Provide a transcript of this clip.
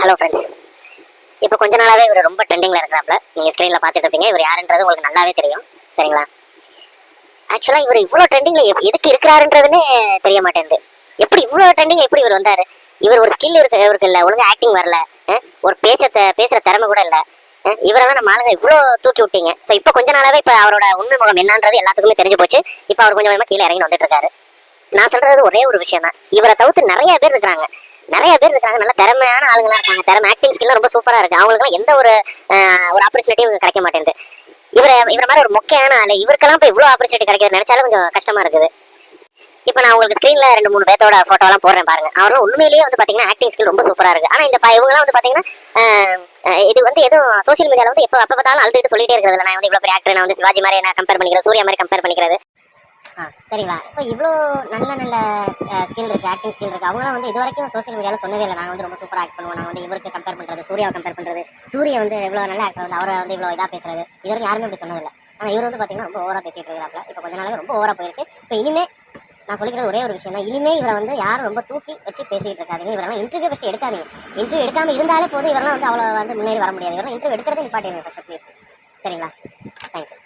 Hello friends. இப்போ கொஞ்ச நாளாவே இவர் ரொம்ப ட்ரெண்டிங்ல இருக்கிறாப்ல. நீங்க ஸ்க்ரீன்ல பார்த்துட்டு இருப்பீங்க. இவர் யாருன்றது உங்களுக்கு நல்லாவே தெரியும். சரிங்களா? ஆக்சுவலா இவர் இவ்வளோ ட்ரெண்டிங்ல எதுக்கு இருக்கிறாருன்றதுன்னே தெரிய மாட்டேங்குது. எப்படி இவ்வளோ ட்ரெண்டிங் எப்படி இவர் வந்தாரு? இவர் ஒரு ஸ்கில் இவருக்கு இல்லை, ஒழுங்கா ஆக்டிங் வரல, ஒரு பேசுற திறமை கூட இல்லை. இவரெல்லாம் நம்ம ஆளுங்க இவ்வளோ தூக்கி விட்டீங்க. ஸோ இப்போ கொஞ்ச நாளாவே இப்போ அவரோட உண்மை முகம் என்னன்றது எல்லாத்துக்குமே தெரிஞ்சு போச்சு. இப்போ அவர் கொஞ்சம் கொஞ்சமாக கீழே இறங்கி வந்துட்டு இருக்காரு. நான் சொல்றது ஒரே ஒரு விஷயம் தான். இவரை தவிர்த்து நிறைய பேர் இருக்காங்க, நல்ல திறமையான ஆளுங்களா இருக்காங்க. திறமை ஆக்டிங் ஸ்கில்லாம் ரொம்ப சூப்பரா இருக்கு. அவங்களுக்குலாம் எந்த ஒரு ஆப்பர்ச்சுனிட்டியும் கிடைக்க மாட்டேங்குது. இவரை மாதிரி ஒரு மொக்கையான ஆளு இவருக்கெல்லாம் இப்போ இவ்வளோ ஆப்பர்ச்சுனிட்டி கிடைக்கிறது நினைச்சாலும் கொஞ்சம் கஷ்டமா இருக்குது. இப்போ நான் உங்களுக்கு ஸ்க்ரீன்ல 2-3 பேர்த்தோட போட்டோலாம் போடுறேன் பாருங்க. அவரும் உண்மையிலேயே வந்து பாத்தீங்கன்னா ஆக்டிங் ஸ்கில் ரொம்ப சூப்பரா இருக்கு. ஆனா இந்த இவங்கலாம் வந்து பாத்தீங்கன்னா இது வந்து எதுவும் சோசியல் மீடியால வந்து எப்போ அப்ப பார்த்தாலும் அழுதுட்டு சொல்லிட்டே இருக்கிறது. நான் வந்து இவ்வளவு பெரிய ஆக்டர், நான் வந்து சிவாஜி மாதிரி நான் கம்பேர் பண்ணிக்கிறேன், சூர்யா மாதிரி கம்பேர் பண்ணிக்கிறது. சரிங்களா? ஸோ இவ்வளோ நல்ல ஸ்கில் இருக்குது, ஆக்டிங் ஸ்கில் இருக்குது. அவங்களாம் வந்து இது வரைக்கும் சோசியல் மீடியாவில் சொன்னதே இல்லை. நாங்கள் வந்து ரொம்ப சூப்பராக ஆக்ட் பண்ணுவோம், நாங்கள் வந்து இவருக்கு கம்பேர் பண்ணுறது, சூர்யாவை கம்பேர் பண்ணுறது, சூர்யா வந்து இவ்வளோ நல்ல ஆக்டர் வந்து அவரை வந்து இவ்வளோ இதாக பேசுறது, இது வரைக்கும் யாருமே அப்படி சொன்னதில்லை. ஆனால் இவர் வந்து பார்த்தீங்கன்னா ரொம்ப ஓவராக பேசிகிட்டு இருக்கிறாப்ல. இப்போ கொஞ்ச நாளாவே ரொம்ப ஓவராக போயிடுச்சு. ஸோ இனிமேல் நான் சொல்லிக்கிறது ஒரே ஒரு விஷயம் தான். இனிமேல் இவரை வந்து யாரும் ரொம்ப தூக்கி வச்சு பேசிகிட்டு இருக்காதீங்க. இவரெல்லாம் இன்டர்வியூ ஃபஸ்ட்டு எடுக்காதீங்க. இன்டர்வியூ எடுக்காமல் இருந்தாலே போதும். இவரெல்லாம் வந்து அவ்வளோ வந்து முன்னேறி வர முடியாது. இவரெல்லாம் இன்டர்வியூ எடுக்கிறதே நிப்பாட்டிடுங்க ஃபஸ்ட்டு ப்ளீஸ். சரிங்களா? தேங்க்யூ.